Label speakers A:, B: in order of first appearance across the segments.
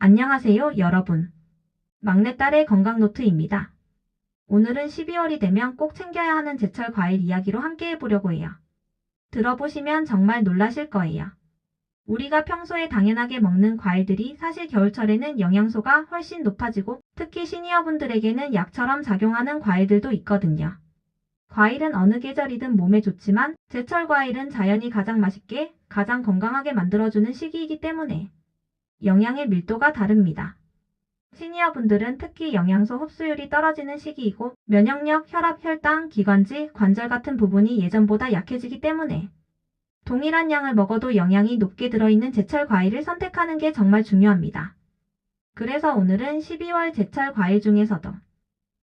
A: 안녕하세요, 여러분. 막내딸의 건강노트입니다. 오늘은 12월이 되면 꼭 챙겨야 하는 제철 과일 이야기로 함께 해보려고 해요. 들어보시면 정말 놀라실 거예요. 우리가 평소에 당연하게 먹는 과일들이 사실 겨울철에는 영양소가 훨씬 높아지고 특히 시니어분들에게는 약처럼 작용하는 과일들도 있거든요. 과일은 어느 계절이든 몸에 좋지만 제철 과일은 자연이 가장 맛있게, 가장 건강하게 만들어주는 시기이기 때문에 영양의 밀도가 다릅니다. 시니어분들은 특히 영양소 흡수율이 떨어지는 시기이고 면역력, 혈압, 혈당, 기관지, 관절 같은 부분이 예전보다 약해지기 때문에 동일한 양을 먹어도 영양이 높게 들어있는 제철 과일을 선택하는 게 정말 중요합니다. 그래서 오늘은 12월 제철 과일 중에서도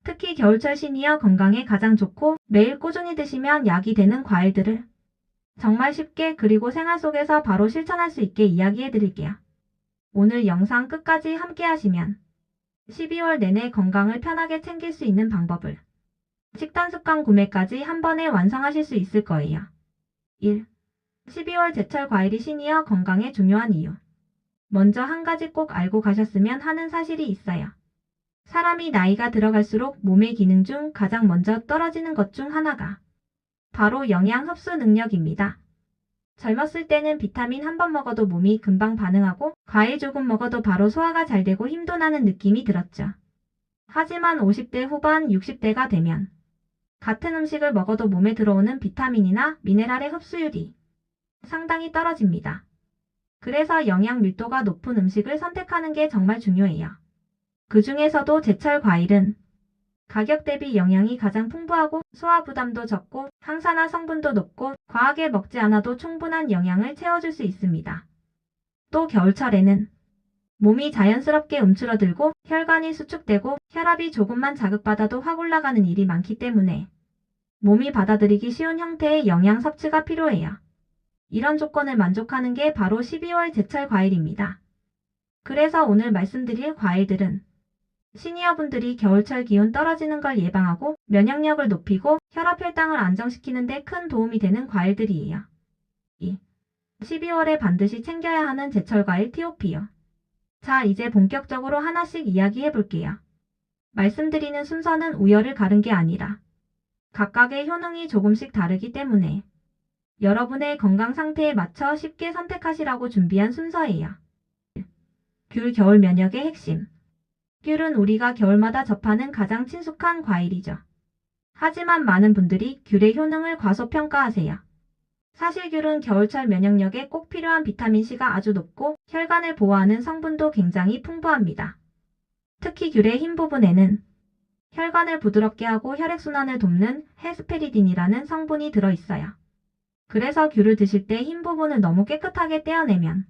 A: 특히 겨울철 시니어 건강에 가장 좋고 매일 꾸준히 드시면 약이 되는 과일들을 정말 쉽게 그리고 생활 속에서 바로 실천할 수 있게 이야기해 드릴게요. 오늘 영상 끝까지 함께 하시면 12월 내내 건강을 편하게 챙길 수 있는 방법을 식단 습관 구매까지 한 번에 완성하실 수 있을 거예요. 1. 12월 제철 과일이 시니어 건강에 중요한 이유. 먼저 한 가지 꼭 알고 가셨으면 하는 사실이 있어요. 사람이 나이가 들어갈수록 몸의 기능 중 가장 먼저 떨어지는 것 중 하나가 바로 영양 흡수 능력입니다. 젊었을 때는 비타민 한 번 먹어도 몸이 금방 반응하고 과일 조금 먹어도 바로 소화가 잘 되고 힘도 나는 느낌이 들었죠. 하지만 50대 후반 60대가 되면 같은 음식을 먹어도 몸에 들어오는 비타민이나 미네랄의 흡수율이 상당히 떨어집니다. 그래서 영양 밀도가 높은 음식을 선택하는 게 정말 중요해요. 그 중에서도 제철 과일은 가격 대비 영양이 가장 풍부하고 소화 부담도 적고 항산화 성분도 높고 과하게 먹지 않아도 충분한 영양을 채워줄 수 있습니다. 또 겨울철에는 몸이 자연스럽게 움츠러들고 혈관이 수축되고 혈압이 조금만 자극받아도 확 올라가는 일이 많기 때문에 몸이 받아들이기 쉬운 형태의 영양 섭취가 필요해요. 이런 조건을 만족하는 게 바로 12월 제철 과일입니다. 그래서 오늘 말씀드릴 과일들은 시니어분들이 겨울철 기온 떨어지는 걸 예방하고 면역력을 높이고 혈압 혈당을 안정시키는 데 큰 도움이 되는 과일들이에요. 2. 12월에 반드시 챙겨야 하는 제철 과일 티오피오. 자, 이제 본격적으로 하나씩 이야기해 볼게요. 말씀드리는 순서는 우열을 가른 게 아니라 각각의 효능이 조금씩 다르기 때문에 여러분의 건강 상태에 맞춰 쉽게 선택하시라고 준비한 순서예요. 귤 겨울 면역의 핵심. 귤은 우리가 겨울마다 접하는 가장 친숙한 과일이죠. 하지만 많은 분들이 귤의 효능을 과소평가하세요. 사실 귤은 겨울철 면역력에 꼭 필요한 비타민C가 아주 높고 혈관을 보호하는 성분도 굉장히 풍부합니다. 특히 귤의 흰 부분에는 혈관을 부드럽게 하고 혈액순환을 돕는 헤스페리딘이라는 성분이 들어있어요. 그래서 귤을 드실 때 흰 부분을 너무 깨끗하게 떼어내면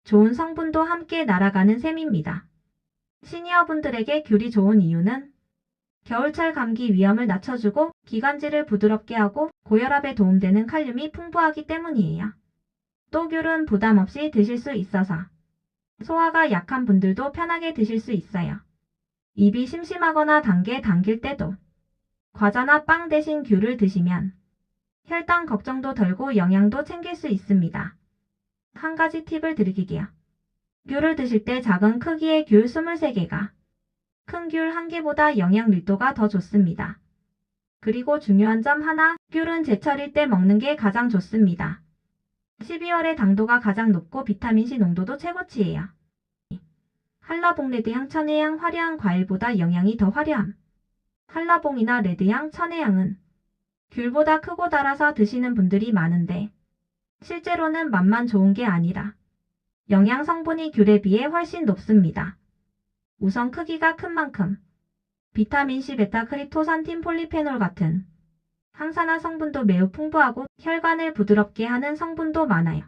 A: 좋은 성분도 함께 날아가는 셈입니다. 시니어분들에게 귤이 좋은 이유는 겨울철 감기 위험을 낮춰주고 기관지를 부드럽게 하고 고혈압에 도움되는 칼륨이 풍부하기 때문이에요. 또 귤은 부담 없이 드실 수 있어서 소화가 약한 분들도 편하게 드실 수 있어요. 입이 심심하거나 단게 당길 때도 과자나 빵 대신 귤을 드시면 혈당 걱정도 덜고 영양도 챙길 수 있습니다. 한 가지 팁을 드릴게요. 귤을 드실 때 작은 크기의 귤 23개가 큰 귤 1개보다 영양 밀도가 더 좋습니다. 그리고 중요한 점 하나, 귤은 제철일 때 먹는 게 가장 좋습니다. 12월에 당도가 가장 높고 비타민C 농도도 최고치예요. 한라봉 레드향 천혜향 화려한 과일보다 영양이 더 화려함. 한라봉이나 레드향 천혜향은 귤보다 크고 달아서 드시는 분들이 많은데 실제로는 맛만 좋은 게 아니라 영양 성분이 귤에 비해 훨씬 높습니다. 우선 크기가 큰 만큼 비타민C, 베타크립토산틴, 폴리페놀 같은 항산화 성분도 매우 풍부하고 혈관을 부드럽게 하는 성분도 많아요.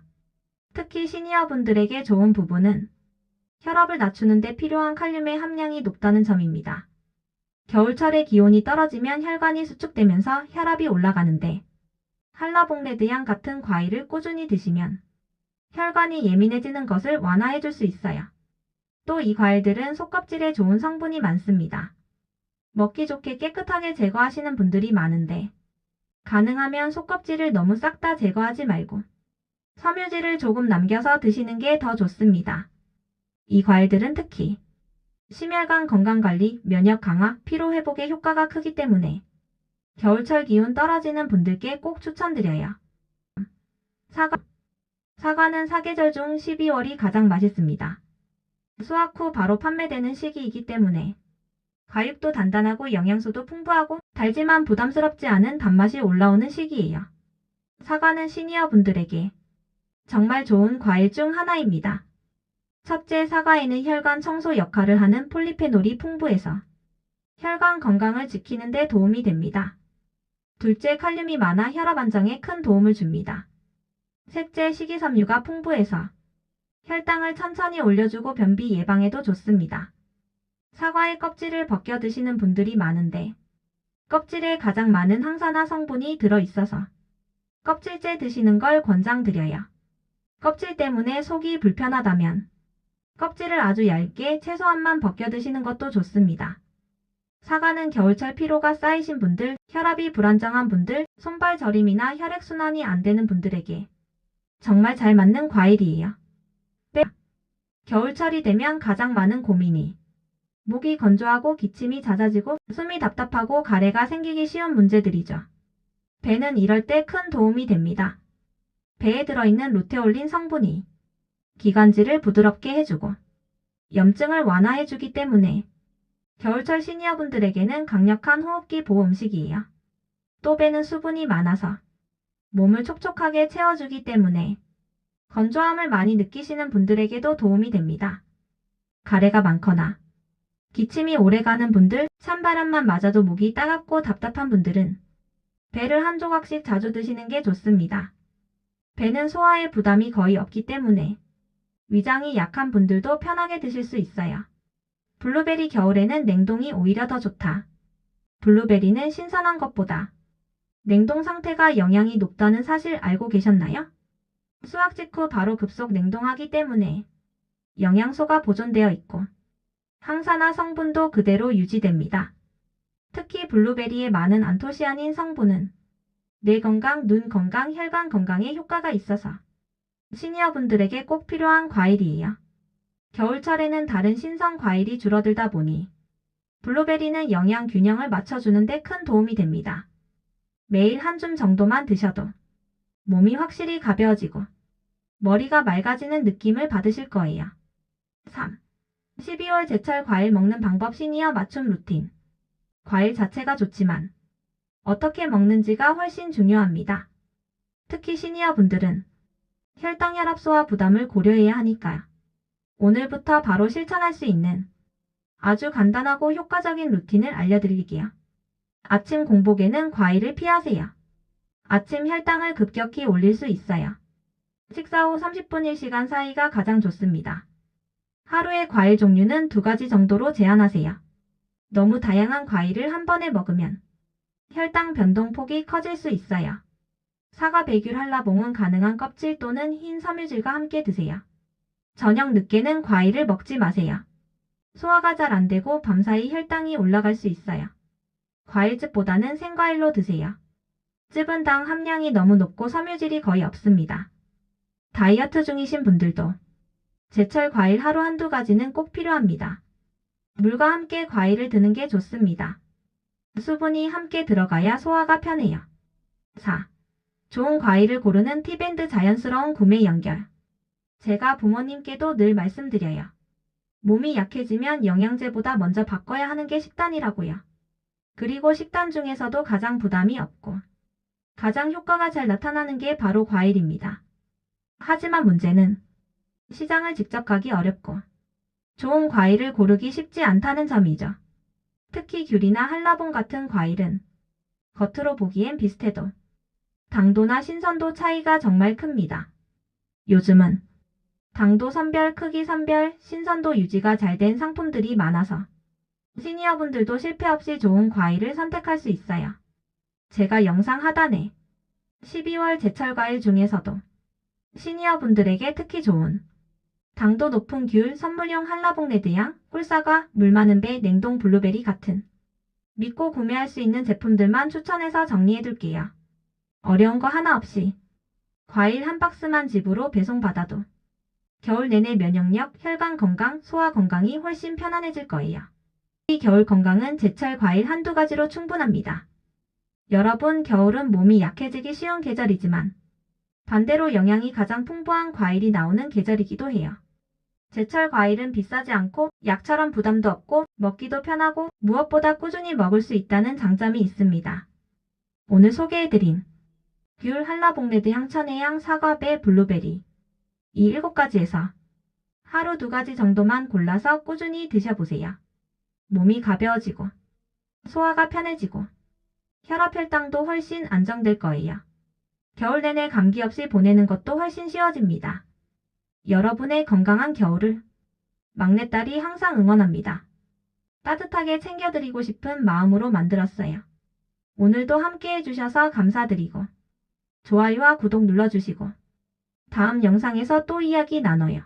A: 특히 시니어분들에게 좋은 부분은 혈압을 낮추는 데 필요한 칼륨의 함량이 높다는 점입니다. 겨울철에 기온이 떨어지면 혈관이 수축되면서 혈압이 올라가는데 한라봉 레드향 같은 과일을 꾸준히 드시면 혈관이 예민해지는 것을 완화해줄 수 있어요. 또 이 과일들은 속껍질에 좋은 성분이 많습니다. 먹기 좋게 깨끗하게 제거하시는 분들이 많은데 가능하면 속껍질을 너무 싹 다 제거하지 말고 섬유질을 조금 남겨서 드시는 게 더 좋습니다. 이 과일들은 특히 심혈관 건강관리, 면역 강화, 피로 회복에 효과가 크기 때문에 겨울철 기운 떨어지는 분들께 꼭 추천드려요. 사과. 사과는 사계절 중 12월이 가장 맛있습니다. 수확 후 바로 판매되는 시기이기 때문에 과육도 단단하고 영양소도 풍부하고 달지만 부담스럽지 않은 단맛이 올라오는 시기예요. 사과는 시니어 분들에게 정말 좋은 과일 중 하나입니다. 첫째, 사과에는 혈관 청소 역할을 하는 폴리페놀이 풍부해서 혈관 건강을 지키는 데 도움이 됩니다. 둘째, 칼륨이 많아 혈압 안정에 큰 도움을 줍니다. 셋째, 식이섬유가 풍부해서 혈당을 천천히 올려주고 변비 예방에도 좋습니다. 사과의 껍질을 벗겨 드시는 분들이 많은데 껍질에 가장 많은 항산화 성분이 들어있어서 껍질째 드시는 걸 권장드려요. 껍질 때문에 속이 불편하다면 껍질을 아주 얇게 최소한만 벗겨 드시는 것도 좋습니다. 사과는 겨울철 피로가 쌓이신 분들, 혈압이 불안정한 분들, 손발 저림이나 혈액순환이 안 되는 분들에게 정말 잘 맞는 과일이에요. 겨울철이 되면 가장 많은 고민이 목이 건조하고 기침이 잦아지고 숨이 답답하고 가래가 생기기 쉬운 문제들이죠. 배는 이럴 때 큰 도움이 됩니다. 배에 들어있는 루테올린 성분이 기관지를 부드럽게 해주고 염증을 완화해주기 때문에 겨울철 시니어분들에게는 강력한 호흡기 보호 음식이에요. 또 배는 수분이 많아서 몸을 촉촉하게 채워주기 때문에 건조함을 많이 느끼시는 분들에게도 도움이 됩니다. 가래가 많거나 기침이 오래가는 분들, 찬바람만 맞아도 목이 따갑고 답답한 분들은 배를 한 조각씩 자주 드시는 게 좋습니다. 배는 소화에 부담이 거의 없기 때문에 위장이 약한 분들도 편하게 드실 수 있어요. 블루베리 겨울에는 냉동이 오히려 더 좋다. 블루베리는 신선한 것보다 냉동 상태가 영양이 높다는 사실 알고 계셨나요? 수확 직후 바로 급속 냉동하기 때문에 영양소가 보존되어 있고 항산화 성분도 그대로 유지됩니다. 특히 블루베리의 많은 안토시아닌 성분은 뇌 건강, 눈 건강, 혈관 건강에 효과가 있어서 시니어분들에게 꼭 필요한 과일이에요. 겨울철에는 다른 신선 과일이 줄어들다 보니 블루베리는 영양 균형을 맞춰주는 데 큰 도움이 됩니다. 매일 한 줌 정도만 드셔도 몸이 확실히 가벼워지고 머리가 맑아지는 느낌을 받으실 거예요. 3. 12월 제철 과일 먹는 방법 시니어 맞춤 루틴. 과일 자체가 좋지만 어떻게 먹는지가 훨씬 중요합니다. 특히 시니어 분들은 혈당 혈압소화 부담을 고려해야 하니까요. 오늘부터 바로 실천할 수 있는 아주 간단하고 효과적인 루틴을 알려드릴게요. 아침 공복에는 과일을 피하세요. 아침 혈당을 급격히 올릴 수 있어요. 식사 후 30분 1시간 사이가 가장 좋습니다. 하루의 과일 종류는 2가지 정도로 제한하세요. 너무 다양한 과일을 한 번에 먹으면 혈당 변동폭이 커질 수 있어요. 사과, 배귤, 한라봉은 가능한 껍질 또는 흰 섬유질과 함께 드세요. 저녁 늦게는 과일을 먹지 마세요. 소화가 잘 안 되고 밤사이 혈당이 올라갈 수 있어요. 과일즙보다는 생과일로 드세요. 즙은 당 함량이 너무 높고 섬유질이 거의 없습니다. 다이어트 중이신 분들도 제철 과일 하루 한두 가지는 꼭 필요합니다. 물과 함께 과일을 드는 게 좋습니다. 수분이 함께 들어가야 소화가 편해요. 4. 좋은 과일을 고르는 팁&드 자연스러운 구매 연결. 제가 부모님께도 늘 말씀드려요. 몸이 약해지면 영양제보다 먼저 바꿔야 하는 게 식단이라고요. 그리고 식단 중에서도 가장 부담이 없고 가장 효과가 잘 나타나는 게 바로 과일입니다. 하지만 문제는 시장을 직접 가기 어렵고 좋은 과일을 고르기 쉽지 않다는 점이죠. 특히 귤이나 한라봉 같은 과일은 겉으로 보기엔 비슷해도 당도나 신선도 차이가 정말 큽니다. 요즘은 당도 선별, 크기 선별, 신선도 유지가 잘 된 상품들이 많아서 시니어분들도 실패 없이 좋은 과일을 선택할 수 있어요. 제가 영상 하단에 12월 제철 과일 중에서도 시니어분들에게 특히 좋은 당도 높은 귤, 선물용 한라봉 레드향, 꿀사과, 물 많은 배, 냉동 블루베리 같은 믿고 구매할 수 있는 제품들만 추천해서 정리해둘게요. 어려운 거 하나 없이 과일 한 박스만 집으로 배송받아도 겨울 내내 면역력, 혈관 건강, 소화 건강이 훨씬 편안해질 거예요. 이 겨울 건강은 제철 과일 한두 가지로 충분합니다. 여러분, 겨울은 몸이 약해지기 쉬운 계절이지만 반대로 영양이 가장 풍부한 과일이 나오는 계절이기도 해요. 제철 과일은 비싸지 않고 약처럼 부담도 없고 먹기도 편하고 무엇보다 꾸준히 먹을 수 있다는 장점이 있습니다. 오늘 소개해드린 귤, 한라봉래드, 향천해양, 사과, 배, 블루베리 이 7가지에서 하루 2가지 정도만 골라서 꾸준히 드셔보세요. 몸이 가벼워지고 소화가 편해지고 혈압 혈당도 훨씬 안정될 거예요. 겨울 내내 감기 없이 보내는 것도 훨씬 쉬워집니다. 여러분의 건강한 겨울을 막내딸이 항상 응원합니다. 따뜻하게 챙겨드리고 싶은 마음으로 만들었어요. 오늘도 함께 해주셔서 감사드리고 좋아요와 구독 눌러주시고 다음 영상에서 또 이야기 나눠요.